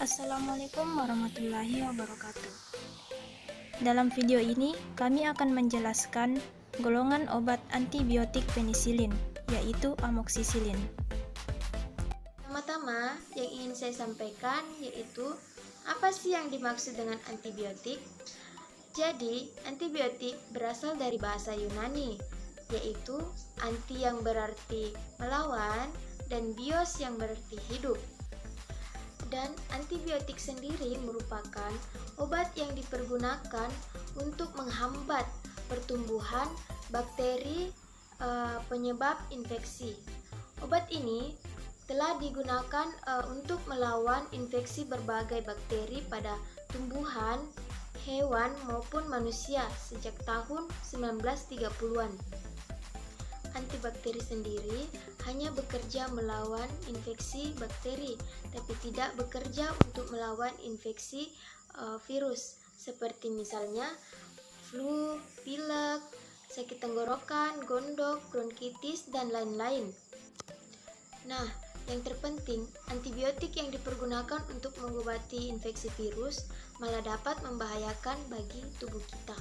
Assalamualaikum warahmatullahi wabarakatuh. Dalam video ini, kami akan menjelaskan golongan obat antibiotik penisilin, yaitu amoksisilin. Pertama-tama, yang ingin saya sampaikan yaitu apa sih yang dimaksud dengan antibiotik? Jadi, antibiotik berasal dari bahasa Yunani, yaitu anti yang berarti melawan dan bios yang berarti hidup. Dan antibiotik sendiri merupakan obat yang dipergunakan untuk menghambat pertumbuhan bakteri penyebab infeksi. Obat ini telah digunakan untuk melawan infeksi berbagai bakteri pada tumbuhan, hewan maupun manusia sejak tahun 1930-an. Antibakteri sendiri hanya bekerja melawan infeksi bakteri, tapi tidak bekerja untuk melawan infeksi virus, seperti misalnya flu, pilek, sakit tenggorokan, gondok, bronkitis, dan lain-lain. Nah, yang terpenting, antibiotik yang dipergunakan untuk mengobati infeksi virus malah dapat membahayakan bagi tubuh kita.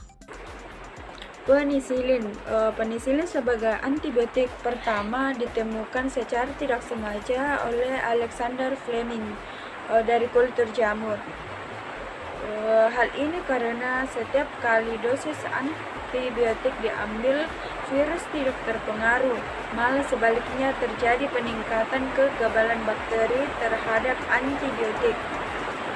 Penisilin sebagai antibiotik pertama ditemukan secara tidak sengaja oleh Alexander Fleming dari kultur jamur. Hal ini karena setiap kali dosis antibiotik diambil, virus tidak terpengaruh, malah sebaliknya terjadi peningkatan kekebalan bakteri terhadap antibiotik.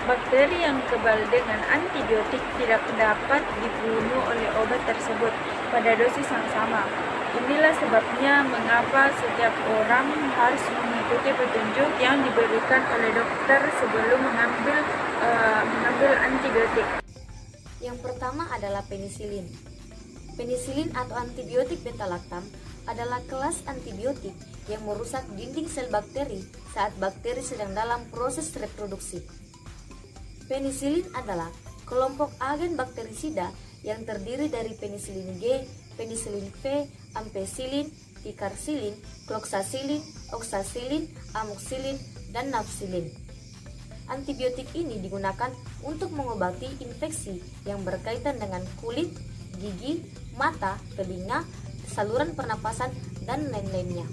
Bakteri yang kebal dengan antibiotik tidak dapat dibunuh oleh obat tersebut pada dosis yang sama. Inilah sebabnya mengapa setiap orang harus mengikuti petunjuk yang diberikan oleh dokter sebelum mengambil antibiotik. Yang pertama adalah penisilin. Penisilin atau antibiotik beta-lactam adalah kelas antibiotik yang merusak dinding sel bakteri saat bakteri sedang dalam proses reproduksi. Penisilin adalah kelompok agen bakterisida yang terdiri dari penisilin G, penisilin V, ampicillin, picarcillin, cloxacillin, oxacillin, amoxicillin, dan nafcillin. Antibiotik ini digunakan untuk mengobati infeksi yang berkaitan dengan kulit, gigi, mata, telinga, saluran pernapasan, dan lain-lainnya.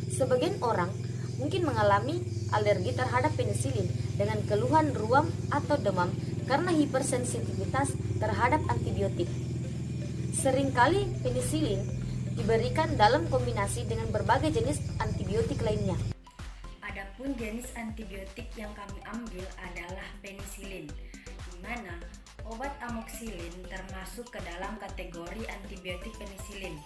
Sebagian orang mungkin mengalami alergi terhadap penisilin dengan keluhan ruam atau demam karena hipersensitivitas terhadap antibiotik. Seringkali penisilin diberikan dalam kombinasi dengan berbagai jenis antibiotik lainnya. Adapun jenis antibiotik yang kami ambil adalah penisilin, di mana obat amoxicillin termasuk ke dalam kategori antibiotik penisilin.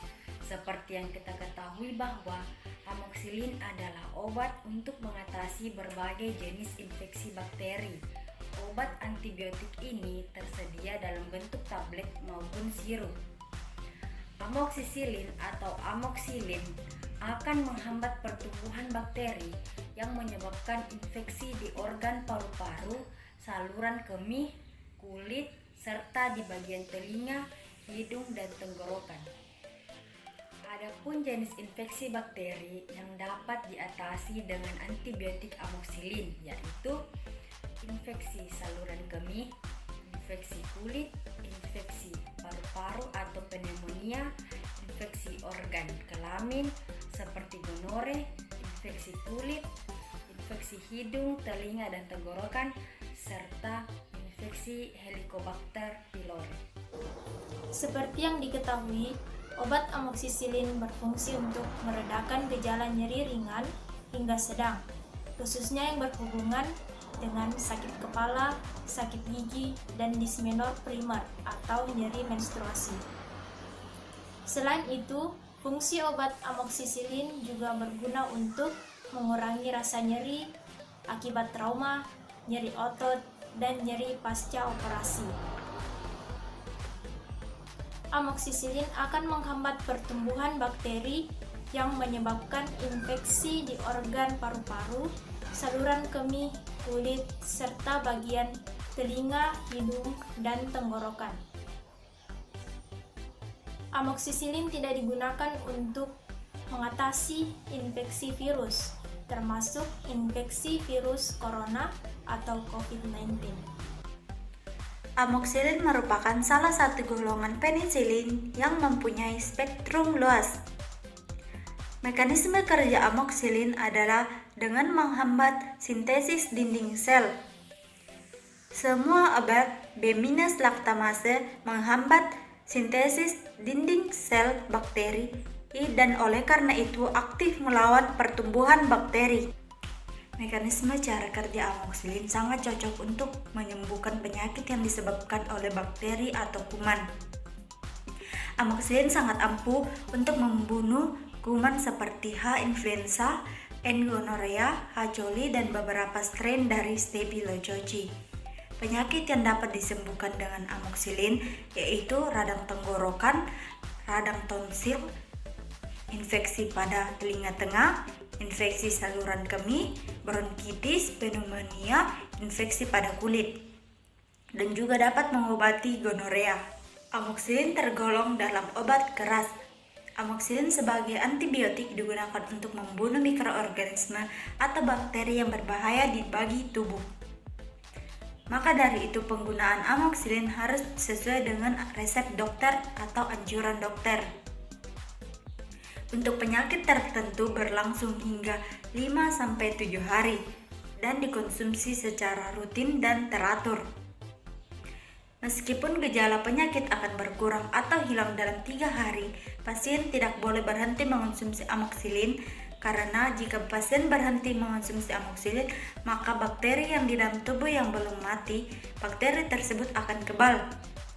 Seperti yang kita ketahui bahwa amoxicillin adalah obat untuk mengatasi berbagai jenis infeksi bakteri. Obat antibiotik ini tersedia dalam bentuk tablet maupun sirup. Amoxicillin atau amoxicillin akan menghambat pertumbuhan bakteri yang menyebabkan infeksi di organ paru-paru, saluran kemih, kulit, serta di bagian telinga, hidung, dan tenggorokan. Adapun jenis infeksi bakteri yang dapat diatasi dengan antibiotik amoxicillin yaitu infeksi saluran kemih, infeksi kulit, infeksi paru-paru atau pneumonia, infeksi organ kelamin seperti gonore, infeksi kulit, infeksi hidung, telinga, dan tenggorokan, serta infeksi Helicobacter pylori. Seperti yang diketahui, obat amoksisilin berfungsi untuk meredakan gejala nyeri ringan hingga sedang, khususnya yang berhubungan dengan sakit kepala, sakit gigi, dan dismenor primer atau nyeri menstruasi. Selain itu, fungsi obat amoksisilin juga berguna untuk mengurangi rasa nyeri akibat trauma, nyeri otot, dan nyeri pasca operasi. Amoksisilin akan menghambat pertumbuhan bakteri yang menyebabkan infeksi di organ paru-paru, saluran kemih, kulit, serta bagian telinga, hidung, dan tenggorokan. Amoksisilin tidak digunakan untuk mengatasi infeksi virus, termasuk infeksi virus corona atau COVID-19. Amoxicillin merupakan salah satu golongan penisilin yang mempunyai spektrum luas. Mekanisme kerja amoxicillin adalah dengan menghambat sintesis dinding sel. Semua obat B-laktamase menghambat sintesis dinding sel bakteri dan oleh karena itu aktif melawan pertumbuhan bakteri. Mekanisme cara kerja amoxicillin sangat cocok untuk menyembuhkan penyakit yang disebabkan oleh bakteri atau kuman. Amoxicillin sangat ampuh untuk membunuh kuman seperti H. influenza, N. gonorrhea, H. coli, dan beberapa strain dari Staphylococcus. Penyakit yang dapat disembuhkan dengan amoxicillin yaitu radang tenggorokan, radang tonsil, infeksi pada telinga tengah, infeksi saluran kemih, bronkitis, pneumonia, infeksi pada kulit, dan juga dapat mengobati gonorea. Amoxicillin tergolong dalam obat keras. Amoxicillin sebagai antibiotik digunakan untuk membunuh mikroorganisme atau bakteri yang berbahaya bagi tubuh. Maka dari itu penggunaan amoxicillin harus sesuai dengan resep dokter atau anjuran dokter. Untuk penyakit tertentu berlangsung hingga 5-7 hari dan dikonsumsi secara rutin dan teratur. Meskipun gejala penyakit akan berkurang atau hilang dalam 3 hari, pasien tidak boleh berhenti mengonsumsi amoxicillin karena jika pasien berhenti mengonsumsi amoxicillin, maka bakteri yang di dalam tubuh yang belum mati, bakteri tersebut akan kebal.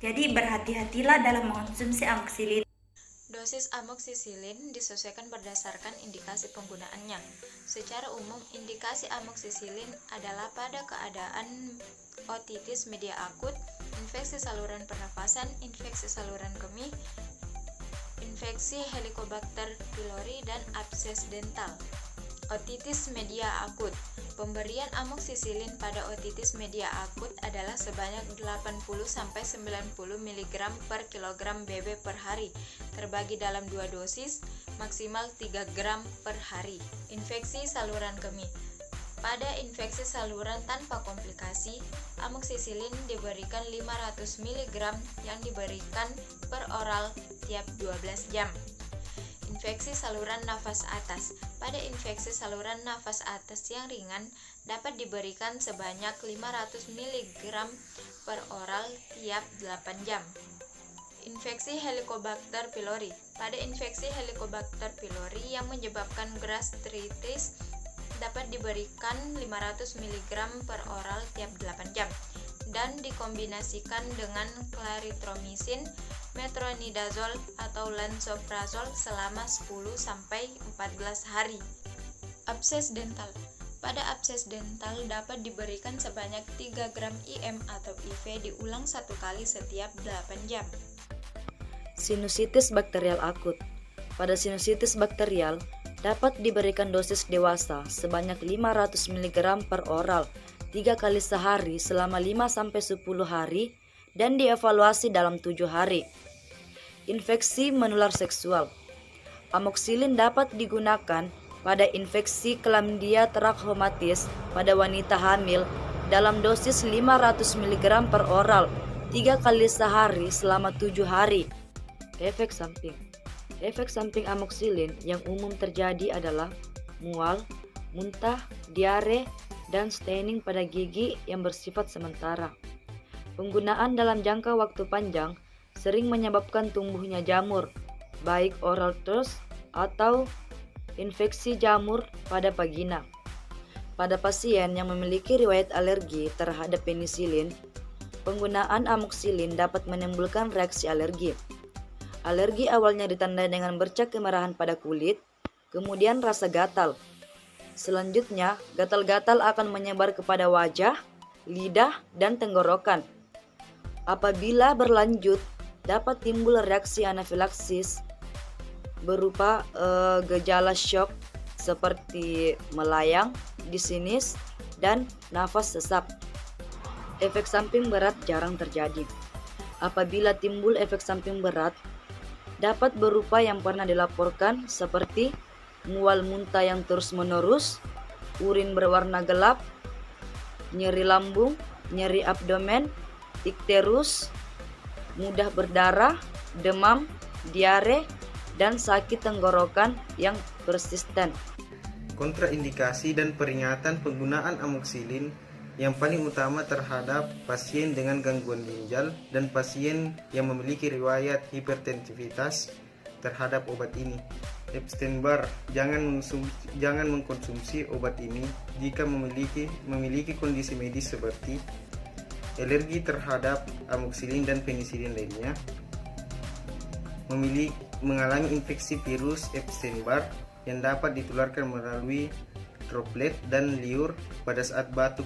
Jadi berhati-hatilah dalam mengonsumsi amoxicillin. Dosis amoxicillin disesuaikan berdasarkan indikasi penggunaannya. Secara umum, indikasi amoxicillin adalah pada keadaan otitis media akut, infeksi saluran pernafasan, infeksi saluran kemih, infeksi Helicobacter pylori, dan abses dental. Otitis media akut. Pemberian amoxicillin pada otitis media akut adalah sebanyak 80-90 mg per kilogram BB per hari, terbagi dalam 2 dosis, maksimal 3 gram per hari. Infeksi saluran kemih. Pada infeksi saluran tanpa komplikasi, amoxicillin diberikan 500 mg yang diberikan per oral tiap 12 jam. Infeksi saluran nafas atas. Pada infeksi saluran nafas atas yang ringan dapat diberikan sebanyak 500 mg per oral tiap 8 jam. Infeksi Helicobacter pylori. Pada infeksi Helicobacter pylori yang menyebabkan gastritis dapat diberikan 500 mg per oral tiap 8 jam dan dikombinasikan dengan clarithromycin, metronidazole atau lansoprazole selama 10-14 hari. Abses dental. Pada abses dental dapat diberikan sebanyak 3 gram IM atau IV diulang 1 kali setiap 8 jam. Sinusitis bakterial akut. Pada sinusitis bakterial dapat diberikan dosis dewasa sebanyak 500 mg per oral 3 kali sehari selama 5-10 hari dan dievaluasi dalam 7 hari. Infeksi menular seksual. Amoxicillin dapat digunakan pada infeksi Chlamydia trachomatis pada wanita hamil dalam dosis 500 mg per oral 3 kali sehari selama 7 hari. Efek samping. Efek samping amoxicillin yang umum terjadi adalah mual, muntah, diare, dan staining pada gigi yang bersifat sementara. Penggunaan dalam jangka waktu panjang sering menyebabkan tumbuhnya jamur, baik oral thrush atau infeksi jamur pada vagina. Pada pasien yang memiliki riwayat alergi terhadap penisilin, penggunaan amoxicillin dapat menimbulkan reaksi alergi. Alergi awalnya ditandai dengan bercak kemerahan pada kulit, kemudian rasa gatal. Selanjutnya, gatal-gatal akan menyebar kepada wajah, lidah, dan tenggorokan. Apabila berlanjut, dapat timbul reaksi anafilaksis berupa gejala shock seperti melayang, disinis, dan nafas sesak. Efek samping berat jarang terjadi. Apabila timbul efek samping berat, dapat berupa yang pernah dilaporkan seperti mual muntah yang terus-menerus, urin berwarna gelap, nyeri lambung, nyeri abdomen, ikterus, mudah berdarah, demam, diare, dan sakit tenggorokan yang persisten. Kontraindikasi dan peringatan penggunaan amoxicillin yang paling utama terhadap pasien dengan gangguan ginjal dan pasien yang memiliki riwayat hipertensivitas terhadap obat ini. Epstein-Barr, jangan mengkonsumsi obat ini jika memiliki kondisi medis seperti alergi terhadap amoxicillin dan penisilin lainnya, mengalami infeksi virus Epstein-Barr yang dapat ditularkan melalui droplet dan liur pada saat batuk.